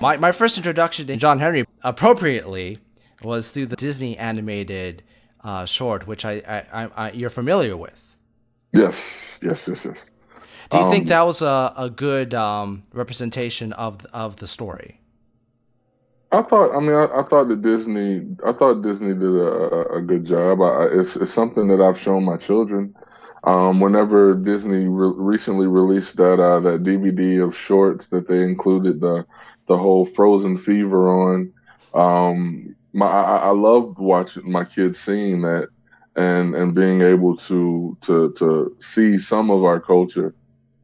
My first introduction to John Henry, appropriately, was through the Disney animated short, which you're familiar with. Yes. Do you think that was a good representation of the story? I thought Disney did a good job. It's something that I've shown my children. Whenever Disney recently released that DVD of shorts that they included the whole Frozen Fever on, I loved watching my kids seeing that and being able to see some of our culture,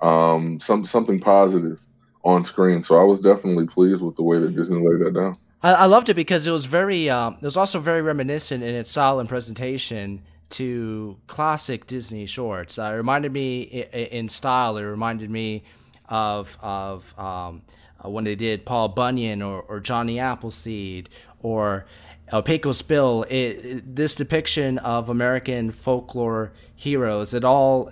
something positive on screen. So I was definitely pleased with the way that Disney laid that down. I loved it because it was it was also very reminiscent in its style and presentation to classic Disney shorts. It reminded me in style. It reminded me of when they did Paul Bunyan or Johnny Appleseed or Pecos Bill. This depiction of American folklore heroes, it all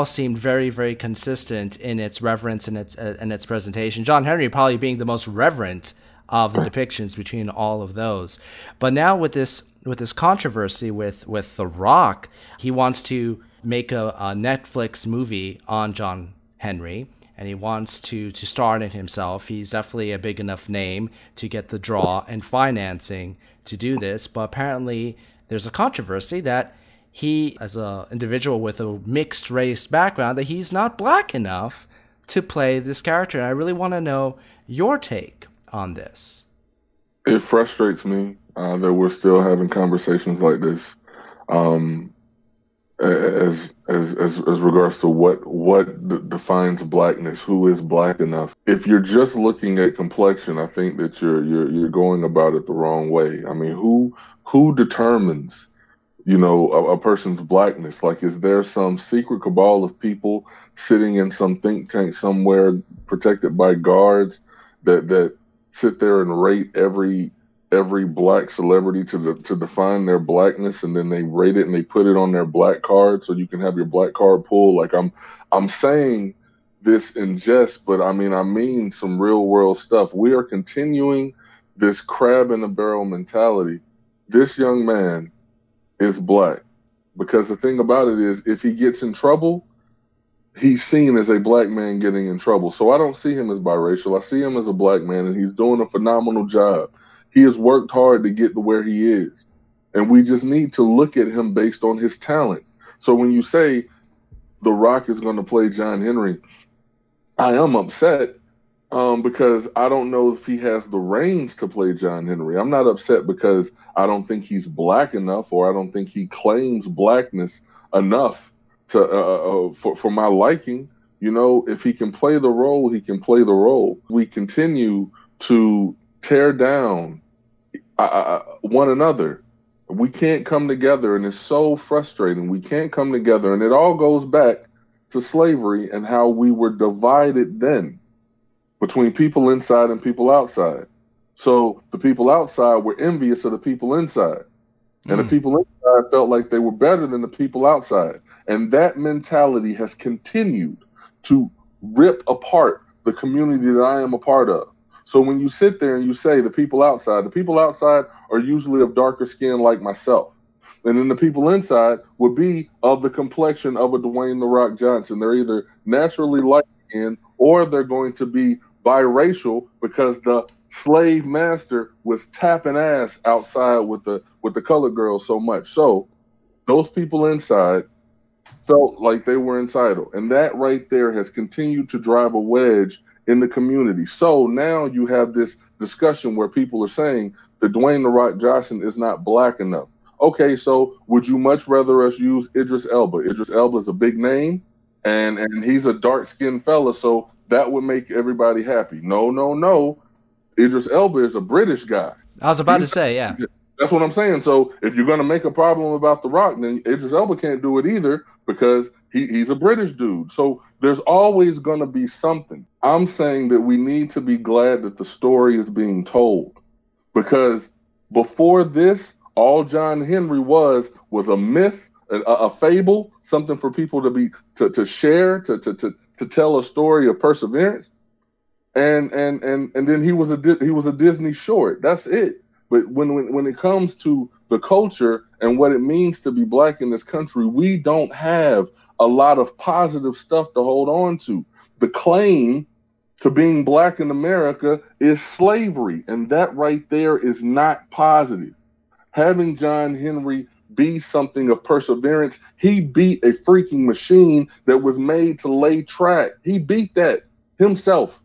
seemed very, very consistent in its reverence and its presentation. John Henry probably being the most reverent of the depictions between all of those. But now with this controversy with The Rock, he wants to make a Netflix movie on John Henry, and he wants to star in it himself. He's definitely a big enough name to get the draw and financing to do this. But apparently there's a controversy that he, as an individual with a mixed race background, that he's not black enough to play this character. And I really want to know your take on this. It frustrates me that we're still having conversations like this, as regards to what defines blackness, who is black enough. If you're just looking at complexion, I think that you're going about it the wrong way. I mean, who determines, a person's blackness? Like, is there some secret cabal of people sitting in some think tank somewhere, protected by guards, that sit there and rate every black celebrity to define their blackness, and then they rate it and they put it on their black card so you can have your black card pulled? Like, I'm saying this in jest, but I mean some real world stuff. We are continuing this crab in a barrel mentality. This young man is black because the thing about it is, if he gets in trouble, he's seen as a black man getting in trouble. So I don't see him as biracial. I see him as a black man, and he's doing a phenomenal job. He has worked hard to get to where he is. And we just need to look at him based on his talent. So when you say The Rock is going to play John Henry, I am upset because I don't know if he has the range to play John Henry. I'm not upset because I don't think he's black enough, or I don't think he claims blackness enough to for my liking. If he can play the role, he can play the role. We continue to tear down one another. We can't come together, and it's so frustrating. We can't come together, and it all goes back to slavery and how we were divided then between people inside and people outside. So the people outside were envious of the people inside, and the people inside felt like they were better than the people outside. And that mentality has continued to rip apart the community that I am a part of. So when you sit there and you say the people outside are usually of darker skin like myself. And then the people inside would be of the complexion of a Dwayne "The Rock" Johnson. They're either naturally light skinned, or they're going to be biracial because the slave master was tapping ass outside with the colored girls so much. So those people inside felt like they were entitled. And that right there has continued to drive a wedge in the community. So now you have this discussion where people are saying that Dwayne "The Rock" Johnson is not black enough. Okay, so would you much rather us use Idris Elba? Idris Elba is a big name, and he's a dark-skinned fella, so that would make everybody happy. No. Idris Elba is a British guy. I was about to say, yeah. That's what I'm saying. So if you're going to make a problem about The Rock, then Idris Elba can't do it either because he's a British dude. So there's always going to be something. I'm saying that we need to be glad that the story is being told, because before this, all John Henry was a myth, a fable, something for people to share, to tell a story of perseverance. And then he was a Disney short. That's it. But when it comes to the culture and what it means to be black in this country, we don't have a lot of positive stuff to hold on to. The claim to being black in America is slavery, and that right there is not positive. Having John Henry be something of perseverance, he beat a freaking machine that was made to lay track. He beat that himself.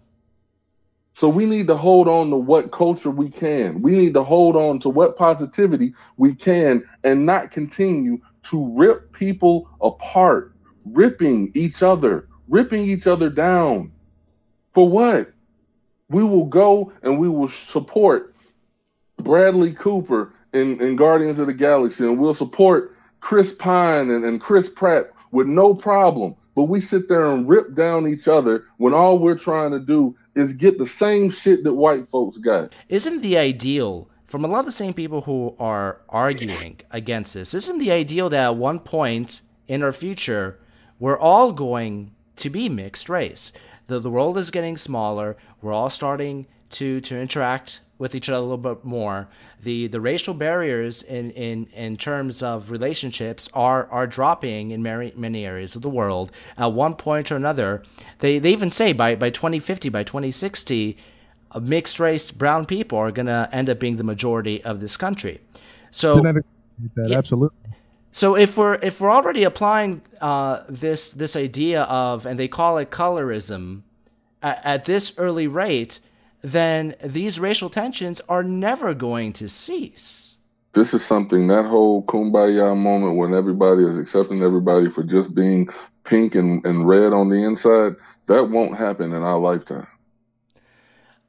So we need to hold on to what culture we can. We need to hold on to what positivity we can and not continue to rip people apart, ripping each other down. For what? We will go and we will support Bradley Cooper in Guardians of the Galaxy, and we'll support Chris Pine and Chris Pratt with no problem. But we sit there and rip down each other when all we're trying to do is get the same shit that white folks got. Isn't the ideal, from a lot of the same people who are arguing against this, isn't the ideal that at one point in our future, we're all going to be mixed race? The world is getting smaller. We're all starting to interact with each other a little bit more. The racial barriers in terms of relationships are dropping in many areas of the world. At one point or another, they even say by 2050, by 2060, mixed race brown people are gonna end up being the majority of this country. So yeah, absolutely. So if we're already applying this idea of, and they call it colorism, at this early rate, then these racial tensions are never going to cease. This is something, that whole kumbaya moment when everybody is accepting everybody for just being pink and red on the inside, that won't happen in our lifetime.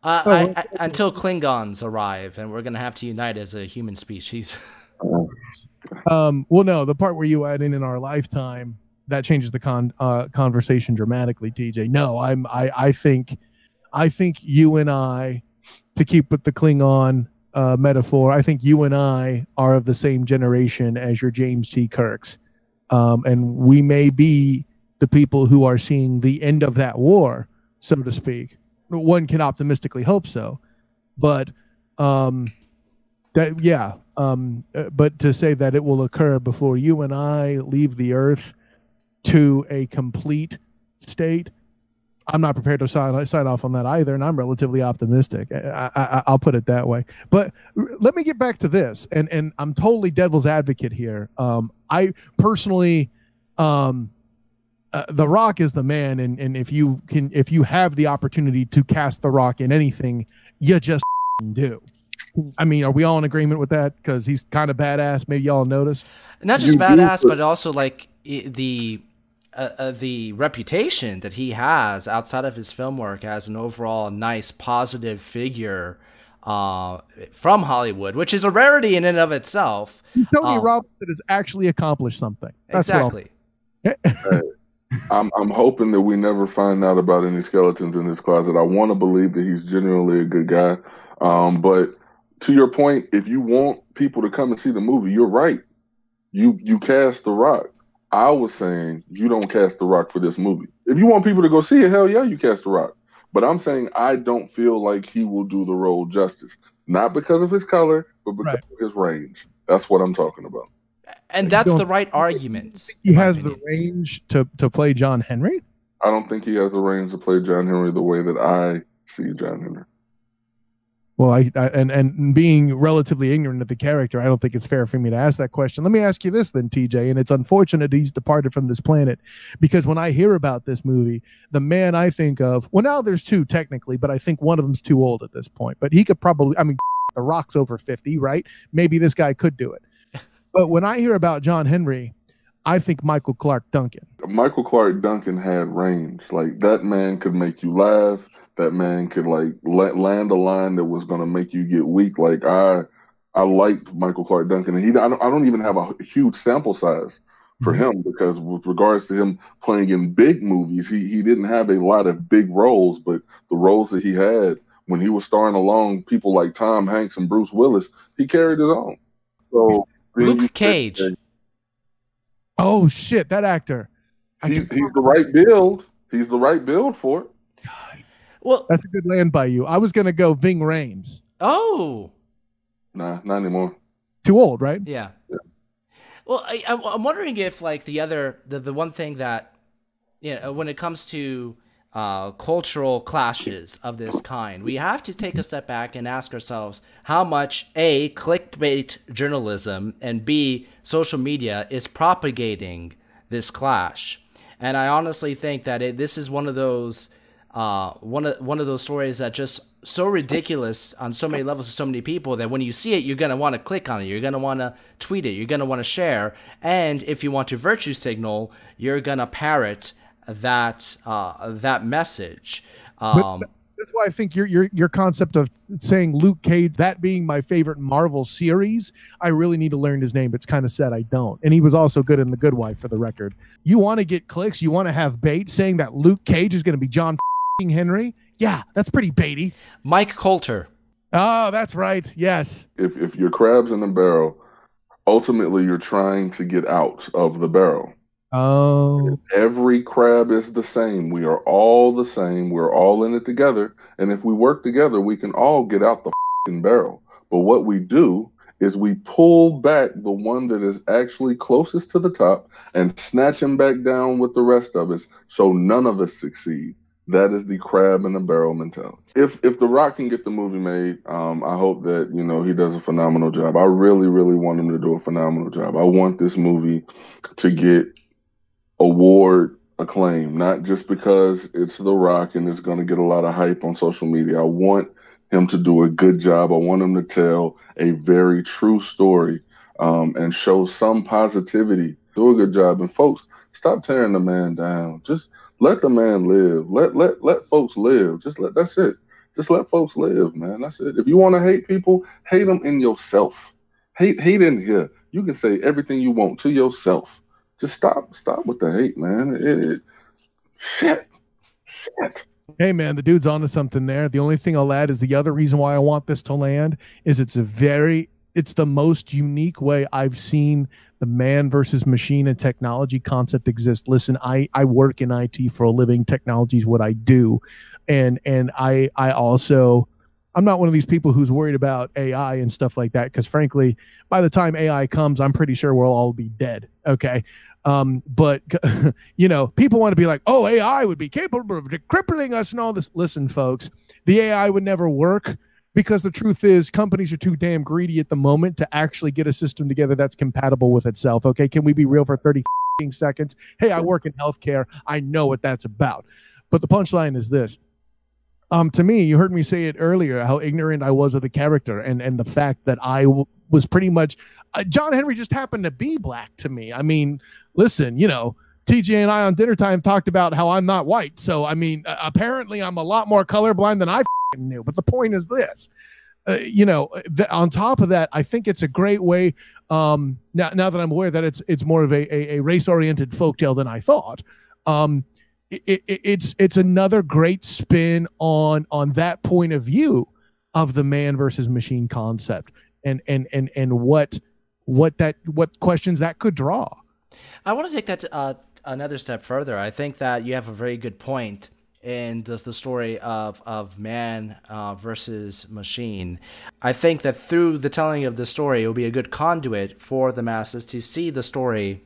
Until Klingons arrive and we're going to have to unite as a human species. Well, no, the part where you add in our lifetime, that changes the conversation dramatically, TJ. No, I think you and I, to keep with the Klingon metaphor, I think you and I are of the same generation as your James T. Kirks. And we may be the people who are seeing the end of that war, so to speak. One can optimistically hope so. But but to say that it will occur before you and I leave the Earth to a complete state, I'm not prepared to sign off on that either, and I'm relatively optimistic. I'll put it that way. But let me get back to this, and I'm totally devil's advocate here. I personally, The Rock is the man, and if you have the opportunity to cast The Rock in anything, you just do. I mean, are we all in agreement with that? Because he's kind of badass. Maybe y'all noticed. Not just badass, but also like the reputation that he has outside of his film work as an overall nice, positive figure from Hollywood, which is a rarity in and of itself. Tony Robinson has actually accomplished something. That's exactly. I'm hoping that we never find out about any skeletons in his closet. I want to believe that he's genuinely a good guy. But to your point, if you want people to come and see the movie, you're right. You cast The Rock. I was saying you don't cast The Rock for this movie. If you want people to go see it, hell yeah, you cast The Rock. But I'm saying I don't feel like he will do the role justice. Not because of his color, but because of his range. That's what I'm talking about. And that's the right argument. He has the range to play John Henry? I don't think he has the range to play John Henry the way that I see John Henry. Well, and being relatively ignorant of the character, I don't think it's fair for me to ask that question. Let me ask you this then, TJ, and it's unfortunate he's departed from this planet, because when I hear about this movie, the man I think of, well, now there's two technically, but I think one of them's too old at this point, but he could probably, I mean, The Rock's over 50, right? Maybe this guy could do it. But when I hear about John Henry, I think Michael Clark Duncan. Michael Clark Duncan had range. Like, that man could make you laugh. That man could like land a line that was going to make you get weak. Like I liked Michael Clark Duncan, and I don't even have a huge sample size for him, because with regards to him playing in big movies, he didn't have a lot of big roles, but the roles that he had when he was starring along people like Tom Hanks and Bruce Willis, he carried his own. So Luke Cage. Oh shit, that actor. He's the right build. He's the right build for it. Well, that's a good land by you. I was gonna go Ving Rhames. Oh, nah, not anymore. Too old, right? Yeah. Well, I'm wondering if like the one thing that, you know, when it comes to cultural clashes of this kind, we have to take a step back and ask ourselves how much A, clickbait journalism, and B, social media is propagating this clash. And I honestly think that this is one of those one of those stories that just so ridiculous on so many levels to so many people that when you see it, you're going to want to click on it. You're going to want to tweet it. You're going to want to share. And if you want to virtue signal, you're going to parrot that message. That's why I think your concept of saying Luke Cage, that being my favorite Marvel series, I really need to learn his name. It's kind of sad I don't. And he was also good in The Good Wife, for the record. You want to get clicks? You want to have bait saying that Luke Cage is going to be John Henry? Yeah, that's pretty baity. Mike Coulter. Oh, that's right. Yes. If you're crabs in a barrel, ultimately you're trying to get out of the barrel. Oh. Every crab is the same. We are all the same. We're all in it together. And if we work together, we can all get out the barrel. But what we do is we pull back the one that is actually closest to the top and snatch him back down with the rest of us, so none of us succeed. That is the crab in the barrel mentality. If The Rock can get the movie made, I hope that, you know, he does a phenomenal job. I really, really want him to do a phenomenal job. I want this movie to get award acclaim, not just because it's The Rock and it's going to get a lot of hype on social media. I want him to do a good job. I want him to tell a very true story and show some positivity. Do a good job. And folks, stop tearing the man down. Just let the man live. Let folks live. That's it. Just let folks live, man. That's it. If you want to hate people, hate them in yourself. Hate in here. You can say everything you want to yourself. Just stop with the hate, man. Shit. Hey, man, the dude's onto something there. The only thing I'll add is the other reason why I want this to land is it's the most unique way I've seen the man versus machine and technology concept exist. Listen, I work in IT for a living. Technology is what I do. And I also, I'm not one of these people who's worried about AI and stuff like that, because frankly, by the time AI comes, I'm pretty sure we'll all be dead. Okay. But you know, people want to be like, oh, AI would be capable of crippling us and all this. Listen, folks, the AI would never work, because the truth is companies are too damn greedy at the moment to actually get a system together that's compatible with itself. Okay. Can we be real for 30 seconds? Hey, I work in healthcare. I know what that's about. But the punchline is this. To me, you heard me say it earlier, how ignorant I was of the character and the fact that I was pretty much John Henry just happened to be black to me. I mean, listen, you know, TJ and I on dinner time talked about how I'm not white. So, I mean, apparently I'm a lot more colorblind than I knew. But the point is this, you know, on top of that, I think it's a great way. Now that I'm aware that it's more of a race-oriented folktale than I thought. It's another great spin on that point of view of the man versus machine concept and what questions that could draw. I want to take that another step further. I think that you have a very good point in the story of man versus machine. I think that through the telling of the story, it will be a good conduit for the masses to see the story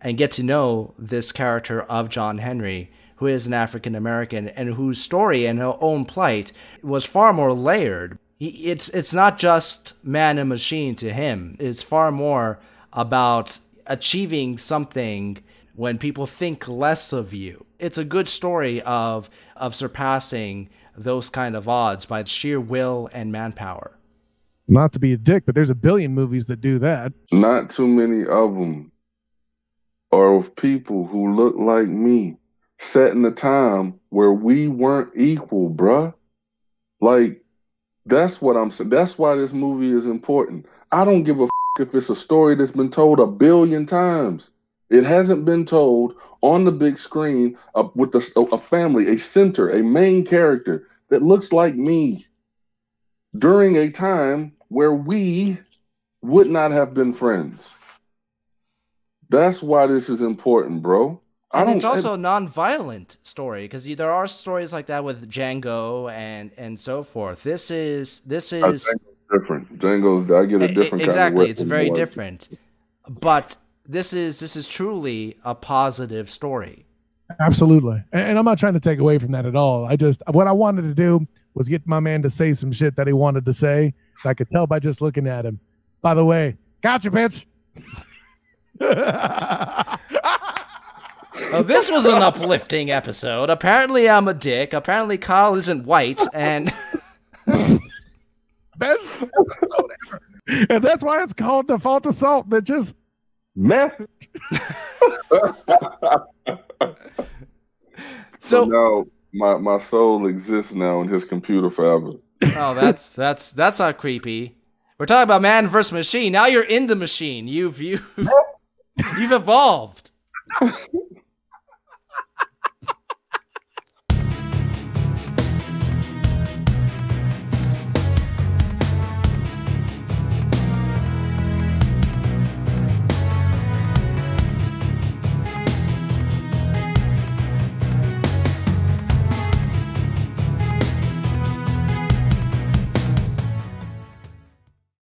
and get to know this character of John Henry, who is an African American and whose story and her own plight was far more layered. It's not just man and machine to him. It's far more about achieving something when people think less of you. It's a good story of surpassing those kind of odds by sheer will and manpower. Not to be a dick, but there's a billion movies that do that. Not too many of them are of people who look like me, set in a time where we weren't equal, bruh. Like, that's what I'm saying. That's why this movie is important. I don't give a if it's a story that's been told 1 billion times. It hasn't been told on the big screen with a family, a center, a main character that looks like me during a time where we would not have been friends. That's why this is important, bro. And it's also a non-violent story, because there are stories like that with Django and so forth. This is different. Django's, I get a different exactly. kind of It's very different, but this is truly a positive story. Absolutely, and I'm not trying to take away from that at all. What I wanted to do was get my man to say some shit that he wanted to say. I could tell by just looking at him. By the way, gotcha, bitch. Oh, this was an uplifting episode. Apparently, I'm a dick. Apparently, Kyle isn't white, and best episode ever. And that's why it's called Default Assault, bitches. Message. So now my soul exists now in his computer forever. Oh, that's not creepy. We're talking about man versus machine. Now you're in the machine. You've evolved.